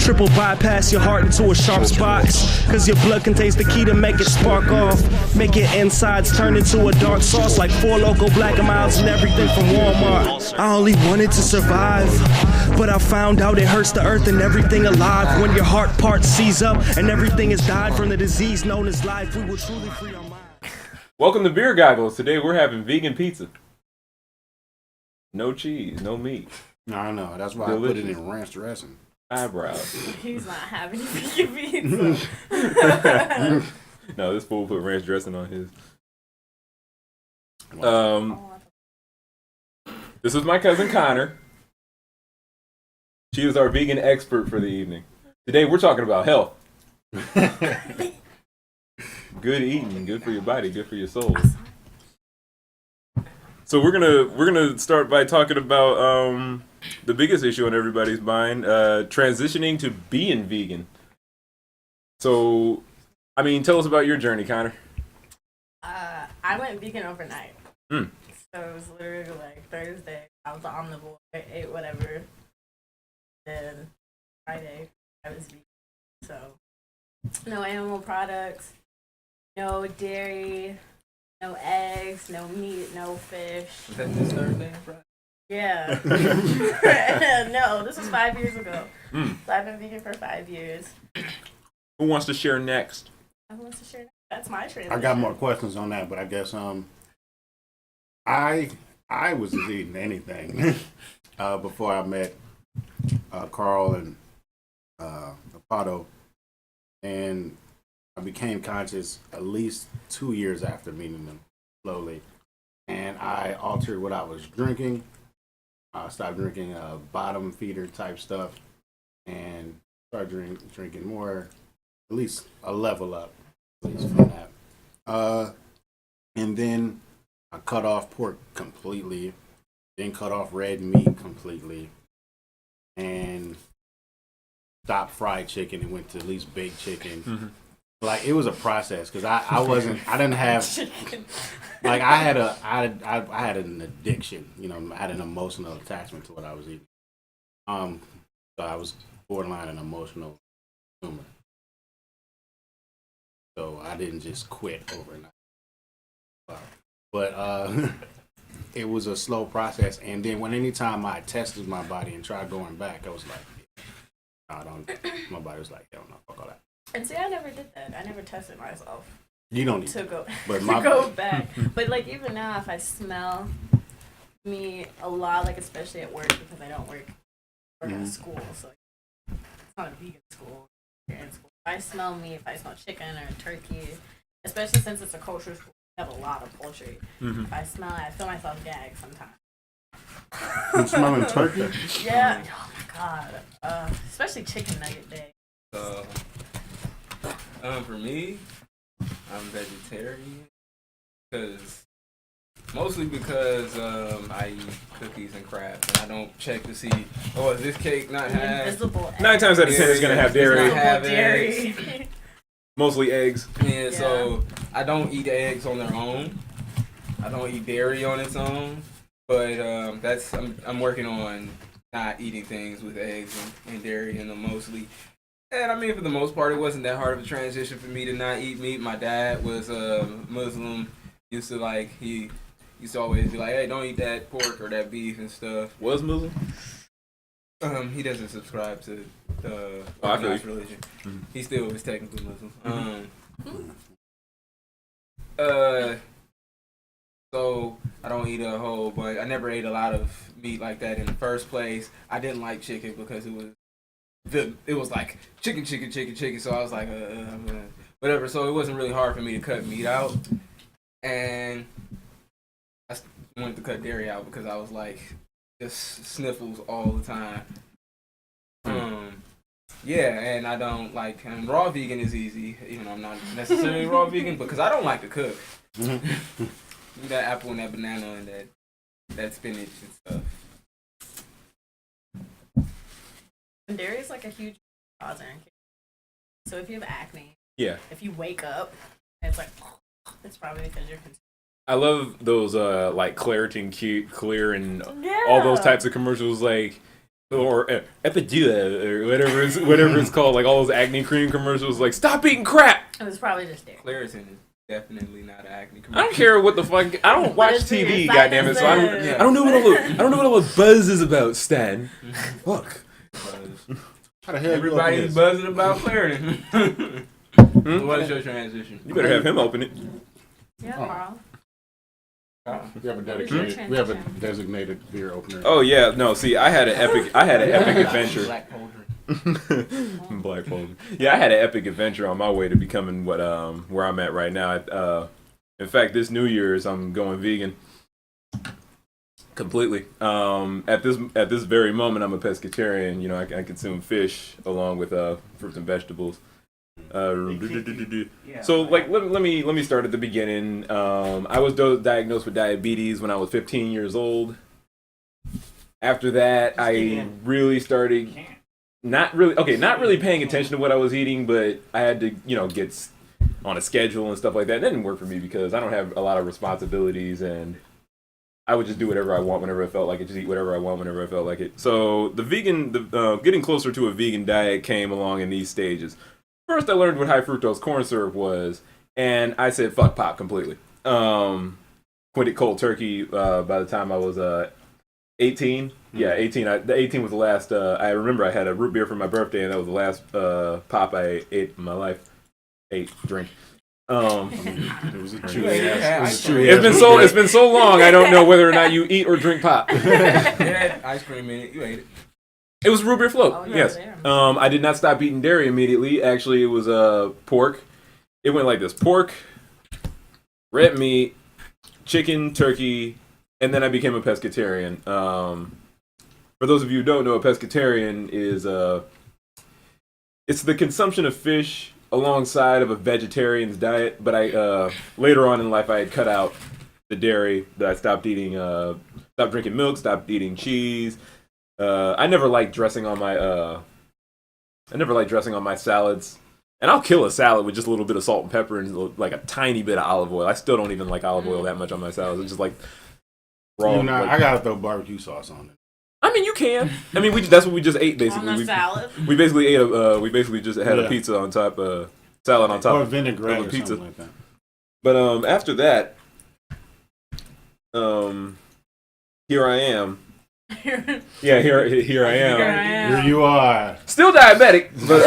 Triple bypass your heart into a sharp box. Cause your blood contains the key to make it spark off. Make your insides turn into a dark sauce like 4 Loco Black and Miles and everything from Walmart. I only wanted to survive, but I found out it hurts the earth and everything alive. When your heart part sees up and everything has died from the disease known as life, we will truly free our mind. Welcome to Beer Goggles. Today we're having vegan pizza. No cheese, no meat. No, that's why I put it in ranch dressing. Eyebrows. He's not having vegan pizza. No, this fool put ranch dressing on his. This is my cousin Connor. She is our vegan expert for the evening. Today we're talking about health. Good eating, good for your body, good for your soul. So we're gonna start by talking about the biggest issue on everybody's mind, transitioning to being vegan. So, I mean, tell us about your journey, Connor. I went vegan overnight. Mm. So it was literally like Thursday, I was omnivore, I ate whatever. Then Friday, I was vegan. So, no animal products, no dairy, no eggs, no meat, no fish. Was that this Thursday? Yeah. No, this was 5 years ago. Mm. So I've been vegan for 5 years. Who wants to share next? Who wants to share that? That's my transition. I got more questions on that, but I guess I wasn't eating anything before I met Carl and Apato, and I became conscious at least 2 years after meeting them slowly, and I altered what I was drinking. I stopped drinking bottom feeder type stuff and started drinking more, at least a level up, at least from that. And then I cut off pork completely, then cut off red meat completely, and stopped fried chicken and went to at least baked chicken. Mm-hmm. Like, it was a process because I didn't have, like, I had an addiction, you know, I had an emotional attachment to what I was eating. So I was borderline an emotional consumer. So I didn't just quit overnight. But it was a slow process. And then anytime I tested my body and tried going back, I was like, my body was like, hell no, fuck all that. And see, I never did that. I never tested myself You don't need to go but to go back. But like even now, if I smell meat a lot, like especially at work because I don't work at a school, so it's not a vegan school. You're in school. If I smell meat, if I smell chicken or turkey, especially since it's a kosher school, we have a lot of poultry. Mm-hmm. If I smell it, I feel myself gag sometimes. You smelling turkey? Yeah. Oh my god. Especially chicken nugget day. For me, I'm vegetarian mostly because I eat cookies and crabs and I don't check to see, is this cake not have Invisible 9 times out of 10 it's gonna have dairy. It's gonna have dairy. eggs. Mostly eggs. Yeah, so I don't eat eggs on their own. I don't eat dairy on its own. But I'm working on not eating things with eggs and dairy in them mostly. And I mean, for the most part, it wasn't that hard of a transition for me to not eat meat. My dad was Muslim. He used to always be like, "Hey, don't eat that pork or that beef and stuff." Was Muslim? He doesn't subscribe to the I feel organized you. religion. Mm-hmm. He still is technically Muslim. So I don't eat a whole bunch. I never ate a lot of meat like that in the first place. I didn't like chicken because it was like chicken. So I was like, whatever. So it wasn't really hard for me to cut meat out, and I wanted to cut dairy out because I was like just sniffles all the time. Yeah, and I don't like. And raw vegan is easy, even though I'm not necessarily raw vegan because I don't like to cook. That apple and that banana and that spinach and stuff. And dairy is like a huge causer. So if you have acne, Yeah. if you wake up, and it's like, it's probably because you're consuming. I love those like Claritin Clear and Yeah. all those types of commercials. Like or Epidural or whatever it's called, like all those acne cream commercials, like stop eating crap. It was probably just there. Claritin is definitely not an acne I commercial. don't care what the fuck. I don't watch But it's TV, your goddamn it. So I don't know what all the buzz is about, Stan. Fuck. How the hell Everybody's buzzing about Claritin. So what is your transition? You better have him open it. Yeah, Carl. We have a What was your dedicated. We have a transition? designated beer opener. Oh yeah, no. See, I had an epic adventure. Black Cauldron. Black Hole. Yeah, I had an epic adventure on my way to becoming what where I'm at right now. In fact, this New Year's I'm going vegan completely. At this very moment, I'm a pescatarian. You know, I consume fish along with fruits and vegetables. So like let me start at the beginning. I was diagnosed with diabetes when I was 15 years old. After that, I really started not really paying attention to what I was eating, but I had to, get on a schedule and stuff like that. It didn't work for me because I don't have a lot of responsibilities, and I would just do whatever I want whenever I felt like it, just eat whatever I want whenever I felt like it. So getting closer to a vegan diet came along in these stages. First, I learned what high fructose corn syrup was, and I said fuck pop completely. Quit it cold turkey by the time I was 18. Yeah, 18. The 18 was the last. I remember I had a root beer for my birthday, and that was the last pop I ate in my life. Drink. It was a chewy Yeah, ass. It's been so long. I don't know whether or not you eat or drink pop. It had ice cream in it. You ate it. It was root beer float. Oh, Yes. there. I did not stop eating dairy immediately. Actually, it was pork. It went like this: pork, red meat, chicken, turkey, and then I became a pescatarian. For those of you who don't know, a pescatarian is it's the consumption of fish alongside of a vegetarian's diet. But I later on in life I had cut out the dairy. That I stopped drinking milk, stopped eating cheese. I never liked dressing on my salads. And I'll kill a salad with just a little bit of salt and pepper and like a tiny bit of olive oil. I still don't even like olive oil that much on my salads. It's just like raw. I gotta throw barbecue sauce on it. I mean, you can. I mean, that's what we just ate basically. On the salad. We basically ate we basically just had a pizza on top, salad on top Or of vinaigrette of a or pizza. something like that. But after that, here I am. Yeah, here I am. Here I am. Here you are. Still diabetic, but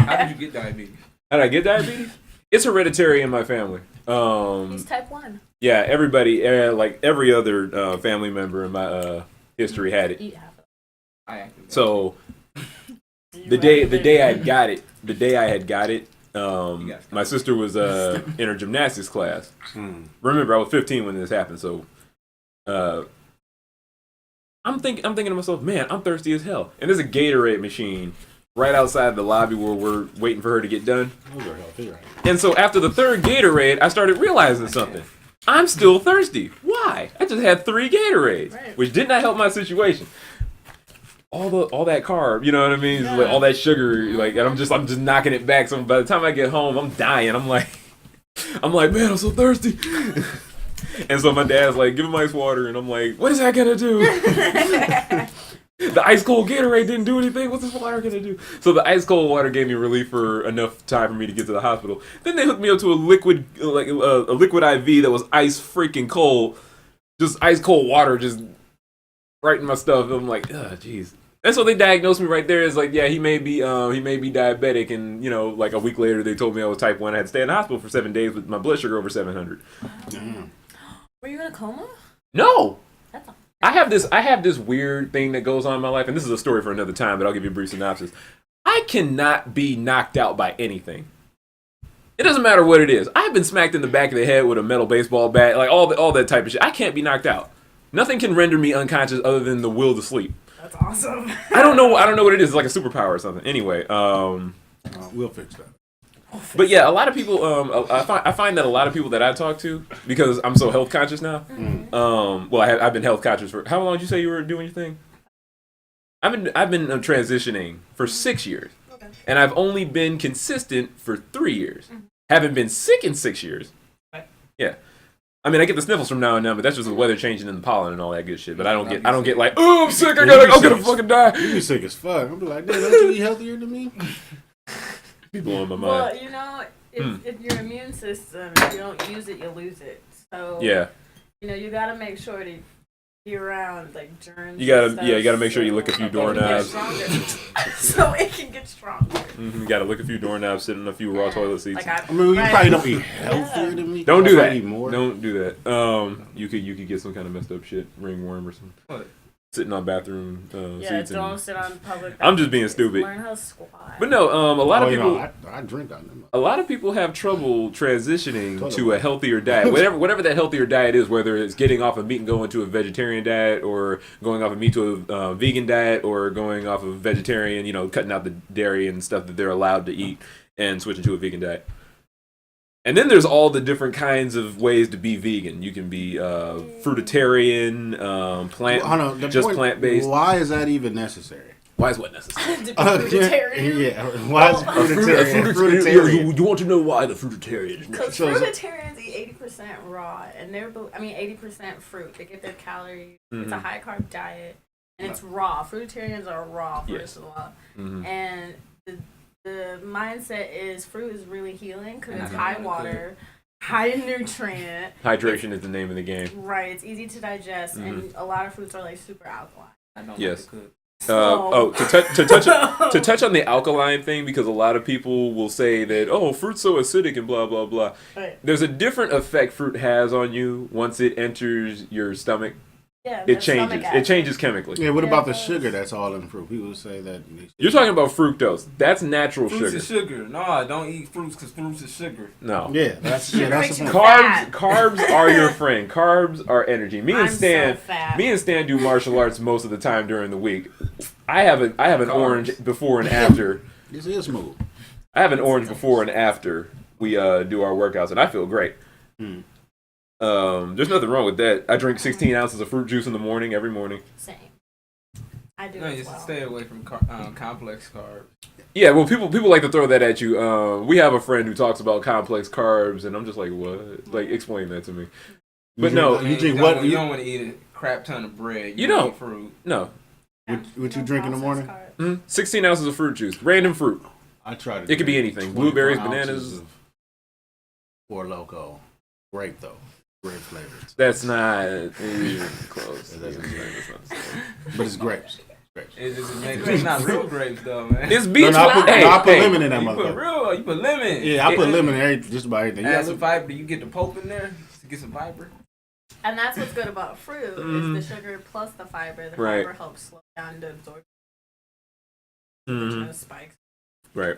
How did you get diabetes? how did I get diabetes? It's hereditary in my family. He's type 1. Yeah, everybody, like every other family member in my history had it. Eat half of it. I acted. So the day I had got it, my sister was in her gymnastics class. Remember, I was 15 when this happened, so I'm thinking to myself, man, I'm thirsty as hell, and there's a Gatorade machine right outside the lobby where we're waiting for her to get done. Those are healthy, right? And so after the third Gatorade, I started realizing something. I'm still thirsty. Why? I just had 3 Gatorades, Right. which did not help my situation. All that carb, you know what I mean? Yeah. Like, all that sugar, like, and I'm just knocking it back. So by the time I get home, I'm dying. I'm like, man, I'm so thirsty. And so my dad's like, give him ice water, and I'm like, what is that gonna do? The ice cold Gatorade didn't do anything. What's this water gonna do? So the ice cold water gave me relief for enough time for me to get to the hospital. Then they hooked me up to a liquid IV that was ice freaking cold, just ice cold water, just right in my stuff. I'm like, oh jeez. And so they diagnosed me right there as like, yeah, he may be diabetic, and like a week later they told me I was type 1. I had to stay in the hospital for 7 days with my blood sugar over 700. Damn. Were you in a coma? No. That's all. I have this weird thing that goes on in my life, and this is a story for another time, but I'll give you a brief synopsis. I cannot be knocked out by anything. It doesn't matter what it is. I've been smacked in the back of the head with a metal baseball bat, like all that type of shit. I can't be knocked out. Nothing can render me unconscious other than the will to sleep. That's awesome. I don't know what it is. It's like a superpower or something. Anyway, We'll fix that. but yeah, a lot of people. I find that a lot of people that I talk to, because I'm so health conscious now. Well, I've been health conscious for how long? Did you say you were doing your thing? I've been transitioning for 6 years, Okay. and I've only been consistent for 3 years. Haven't been sick in 6 years. Right. Yeah. I mean, I get the sniffles from now and then, but that's just the weather changing and the pollen and all that good shit. But I don't get like, oh, I'm sick. I'm gonna fucking die. You be sick as fuck. I'm be like, damn, don't you eat healthier than me? Be blowing my mind. Well, you know, if your immune system, if you don't use it, you lose it. So Yeah. You know, you gotta make sure to be around like germs. You gotta make sure you lick a few doorknobs. So it can get stronger. You gotta lick a few doorknobs, sit in a few raw toilet seats. Like I mean, you probably don't eat healthier than me. Don't do that. Eat more. Don't do that. You could get some kind of messed up shit, ringworm or something. What? Sitting on bathroom seats. Don't sit on public. I'm just being stupid. Learn how to squat. But no, a lot of people. I drink on them. A lot of people have trouble transitioning to a healthier diet. Whatever that healthier diet is, whether it's getting off of meat and going to a vegetarian diet, or going off of meat to a vegan diet, or going off of vegetarian, cutting out the dairy and stuff that they're allowed to eat and switching to a vegan diet. And then there's all the different kinds of ways to be vegan. You can be fruitarian, plant-based. Why is that even necessary? Why is what necessary? To be fruitarian. Yeah. Why is fruitarian? You want to know why the fruitarian is Because fruitarians eat 80% raw, and 80% fruit. They get their calories. Mm-hmm. It's a high carb diet, and it's raw. Fruitarians are raw, first Yes. of all. Mm-hmm. And the mindset is fruit is really healing because And it's I high don't wanna water, high nutrient. Hydration is the name of the game. Right, it's easy to digest, Mm-hmm. and a lot of fruits are like super alkaline. I don't Yes. like to cook. To touch on the alkaline thing, because a lot of people will say that fruit's so acidic and blah blah blah. Right. There's a different effect fruit has on you once it enters your stomach. Yeah, It changes. It changes chemically. Yeah, what Yeah, about the it does. sugar that's all in fruit? People say that. You're talking about fructose. That's natural Fruits sugar. is sugar. No, don't eat fruits because fruits is sugar. No. Yeah, that's the makes point. you Carbs are your friend. Carbs are energy. Me and I'm Stan, so fat. do martial arts most of the time during the week. I have an orange before and after. This is smooth. I have an orange before and after we do our workouts, and I feel great. There's nothing wrong with that. I drink 16 ounces of fruit juice in the morning, every morning. Same. I do No, as just well. stay away from complex carbs. Yeah, well, people like to throw that at you. We have a friend who talks about complex carbs, and I'm just like, what? Like, explain that to me. But no, You drink what? You don't want to eat a crap ton of bread. You don't. Eat fruit. no. What you drink in the morning? 16 ounces of fruit juice, random fruit. I try to. It could be anything. Blueberries, bananas. Four Loko grape though. Grape flavored. That's not even close. It doesn't Yeah, But it's grapes. Grapes. It's not real grapes though, man. it's beach. No, I put lemon in that You put motherfucker. you put lemon. Yeah, I put lemon in just about everything. Add some fiber. You get the pulp in there to get some fiber. And that's what's good about fruit is the sugar plus the fiber. The Right. fiber helps slow down the absorption Mhm. of spikes. Right.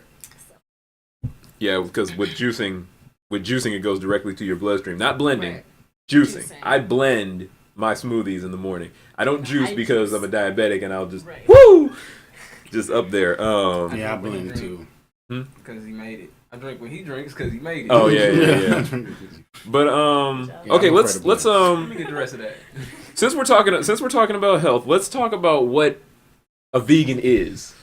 Yeah, because with juicing, it goes directly to your bloodstream. Not blending, Right. juicing. Juicing. I blend my smoothies in the morning. I don't juice I because juice. I'm a diabetic, and I'll just Right. woo, just up there. Yeah, I blend too. Because he made it. I drink when he drinks because he made it. Oh yeah. But okay, I'm let's afraid of Let me get the rest of that. since we're talking about health, let's talk about what a vegan is.